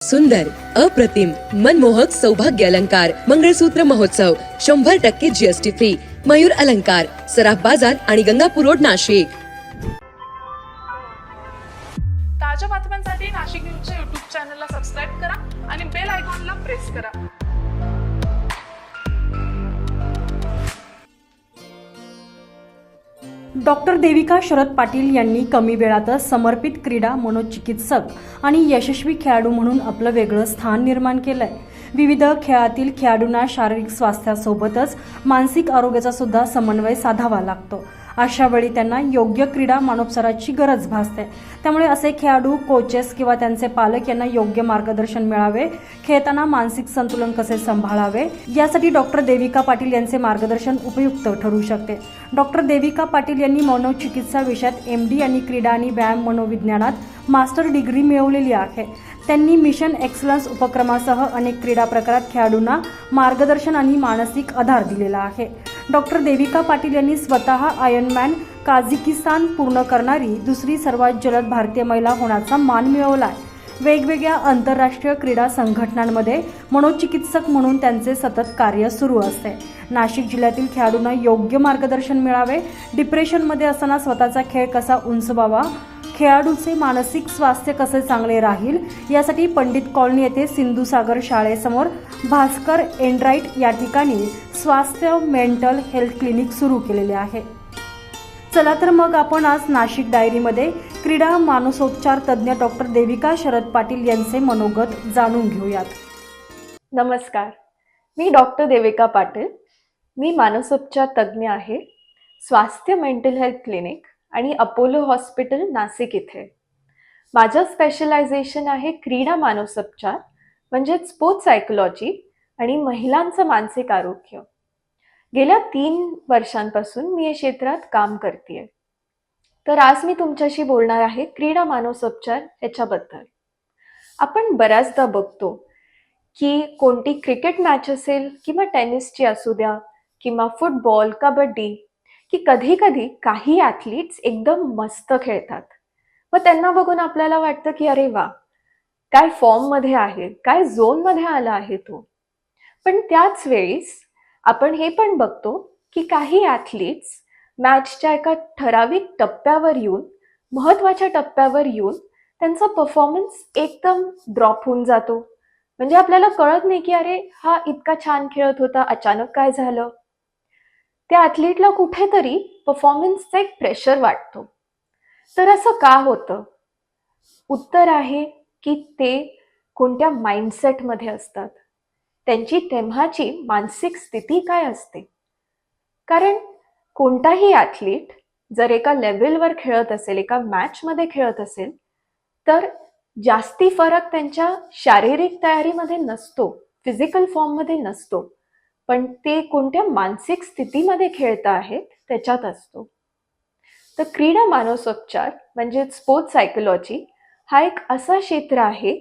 सुंदर, अप्रतिम, मनमोहक सौभाग्य अलंकार मंगळसूत्र महोत्सव 100% जीएसटी फ्री. मयूर अलंकार, सराफ बाजार आणि गंगापूर रोड, नाशिक. ताज्या बातम्यांसाठी नाशिक न्यूजच्या YouTube चॅनलला सबस्क्राईब करा आणि बेल आयकॉनला प्रेस करा. डॉक्टर देविका शरद पाटील यांनी कमी वेळातच समर्पित क्रीडा मनोचिकित्सक आणि यशस्वी खेळाडू म्हणून आपलं वेगळं स्थान निर्माण केलंय. विविध खेळातील खेळाडूंना शारीरिक स्वास्थ्यासोबतच मानसिक आरोग्याचा सुद्धा समन्वय साधावा लागतो. अशा वेळी त्यांना योग्य क्रीडा मानोपचाराची गरज भासते. त्यामुळे असे खेळाडू, कोचेस किंवा त्यांचे पालक यांना योग्य मार्गदर्शन मिळावे, खेळताना मानसिक संतुलन कसे सांभाळावे यासाठी डॉक्टर देविका पाटील यांचे मार्गदर्शन उपयुक्त ठरू शकते. डॉक्टर देविका पाटील यांनी मनोचिकित्सा विषयात MD आणि क्रीडा आणि व्यायाम मनोविज्ञानात मास्टर डिग्री मिळवलेली आहे. त्यांनी मिशन एक्सलन्स उपक्रमासह अनेक क्रीडा प्रकारात खेळाडूंना मार्गदर्शन आणि मानसिक आधार दिलेला आहे. डॉक्टर देविका पाटील यांनी स्वतः आयर्नमॅन काझाकिस्तान पूर्ण करणारी दुसरी सर्वात जलद भारतीय महिला होण्याचा मान मिळवला आहे. वेगवेगळ्या आंतरराष्ट्रीय क्रीडा संघटनांमध्ये मनोचिकित्सक म्हणून त्यांचे सतत कार्य सुरू असते. नाशिक जिल्ह्यातील खेळाडूंना योग्य मार्गदर्शन मिळावे, डिप्रेशनमध्ये असताना स्वतःचा खेळ कसा उंचवावा, खेळाडूचे मानसिक स्वास्थ्य कसे चांगले राहील यासाठी पंडित कॉलनी येथे सिंधुसागर शाळेसमोर भास्कर एंड्राइट या ठिकाणी स्वास्थ्य मेंटल हेल्थ क्लिनिक सुरू केलेले आहे. चला तर मग आपण आज नाशिक डायरीमध्ये क्रीडा मानसोपचार तज्ज्ञ डॉक्टर देविका शरद पाटील यांचे मनोगत जाणून घेऊयात. नमस्कार, मी डॉक्टर देविका पाटील. मी मानसोपचार तज्ज्ञ आहे, स्वास्थ्य मेंटल हेल्थ क्लिनिक आणि अपोलो हॉस्पिटल नाशिक इथे. माझं स्पेशलायझेशन आहे क्रीडा मानसोपचार म्हणजेच स्पोर्ट्स सायकोलॉजी आणि महिलांचं मानसिक आरोग्य. गेल्या 3 वर्षांपासून मी या क्षेत्रात काम करतेय. तर आज मी तुमच्याशी बोलणार आहे क्रीडा मानसोपचार याच्याबद्दल. आपण बऱ्याचदा बघतो की कोणती क्रिकेट मॅच असेल किंवा टेनिसची असू द्या किंवा फुटबॉल, कबड्डी, की कधी कधी काही ॲथलीट्स एकदम मस्त खेळतात व त्यांना बघून आपल्याला वाटतं की अरे वा, काय फॉर्ममध्ये आहे, काय झोनमध्ये आला आहे तो. पण त्याच वेळेस आपण हे पण बघतो की काही ॲथलीट्स मॅचच्या एका ठराविक टप्प्यावर येऊन, महत्त्वाच्या टप्प्यावर येऊन त्यांचा परफॉर्मन्स एकदम ड्रॉप होऊन जातो. म्हणजे आपल्याला कळत नाही की अरे हा इतका छान खेळत होता, अचानक काय झालं. त्या ॲथलीटला कुठेतरी परफॉर्मन्सचा एक प्रेशर वाटतो. तर असं का होतं? उत्तर आहे की ते कोणत्या माइंडसेटमध्ये असतात, त्यांची तेव्हाची मानसिक स्थिती काय असते. कारण कोणताही ॲथलीट जर एका लेवलवर खेळत असेल, एका मॅचमध्ये खेळत असेल, तर जास्ती फरक त्यांच्या शारीरिक तयारीमध्ये नसतो, फिजिकल फॉर्ममध्ये नसतो, पण ते कोणत्या मानसिक स्थितीमध्ये खेळता आहेत त्याच्यात असतो. तर क्रीडा मानसोपचार म्हणजे स्पोर्ट्स सायकोलॉजी हा एक असा क्षेत्र आहे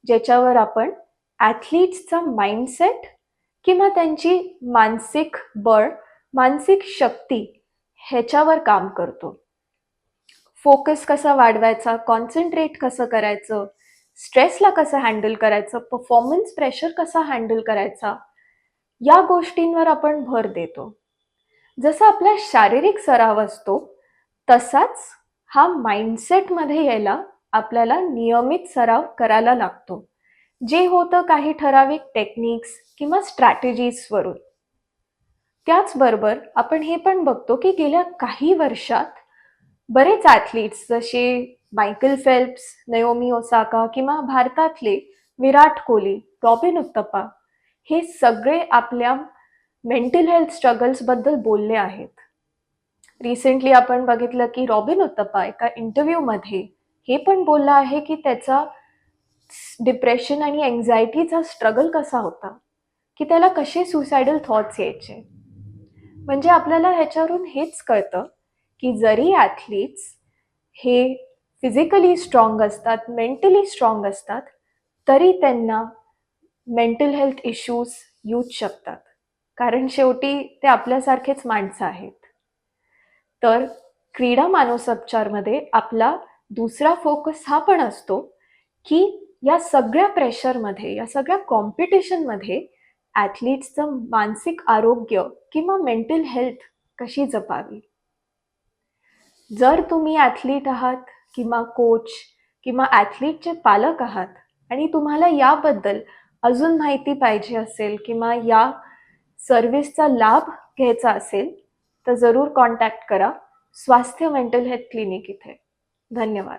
ज्याच्यावर आपण ॲथलीट्सचा माइंडसेट किंवा त्यांची मानसिक बळ, मानसिक शक्ती ह्याच्यावर काम करतो. फोकस कसा वाढवायचा, कॉन्सन्ट्रेट कसं करायचं, स्ट्रेसला कसं हँडल करायचं, परफॉर्मन्स प्रेशर कसा हँडल करायचा, या गोष्टींवर आपण भर देतो. जसा आपला शारीरिक सराव असतो तसाच हा माइंडसेटमध्ये यायला आपल्याला नियमित सराव करायला लागतो, जे होतं काही ठराविक टेक्निक्स किंवा स्ट्रॅटेजीजवरून. त्याचबरोबर आपण हे पण बघतो की गेल्या काही वर्षात बरेच ॲथलीट्स जसे मायकल फेल्प्स, नयोमी ओसाका किंवा भारतातले विराट कोहली, रॉबिन उत्तपा, हे सगळे आपल्या मेंटल हेल्थ स्ट्रगल्सबद्दल बोलले आहेत. रिसेंटली आपण बघितलं की रॉबिन उत्तपा एका इंटरव्ह्यूमध्ये हे पण बोलला आहे की त्याचा डिप्रेशन आणि एन्झायटीचा स्ट्रगल कसा होता, की त्याला कसे सुसायडल थॉट्स यायचे. म्हणजे आपल्याला ह्याच्यावरून हेच कळतं की जरी ॲथलीट्स हे फिजिकली स्ट्रॉंग असतात, मेंटली स्ट्रॉंग असतात, तरी त्यांना मेंटल हेल्थ इश्यूज येऊच शकतात. कारण शेवटी ते आपल्यासारखेच माणसं आहेत. तर क्रीडा मानसोपचारमध्ये आपला दुसरा फोकस हा पण असतो की या सगळ्या प्रेशरमध्ये, या सगळ्या कॉम्पिटिशनमध्ये ॲथलीट्सचं मानसिक आरोग्य किंवा मेंटल हेल्थ कशी जपावी. जर तुम्ही ॲथलीट आहात किंवा कोच किंवा ॲथलीटचे पालक आहात आणि तुम्हाला याबद्दल अजून माहिती पाहिजे असेल किंवा या सर्व्हिसचा लाभ घ्यायचा असेल तर जरूर कॉन्टॅक्ट करा स्वास्थ्य मेंटल हेल्थ क्लिनिक इथे. धन्यवाद.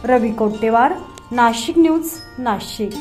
रवी कोट्टेवार, नाशिक न्यूज, नाशिक.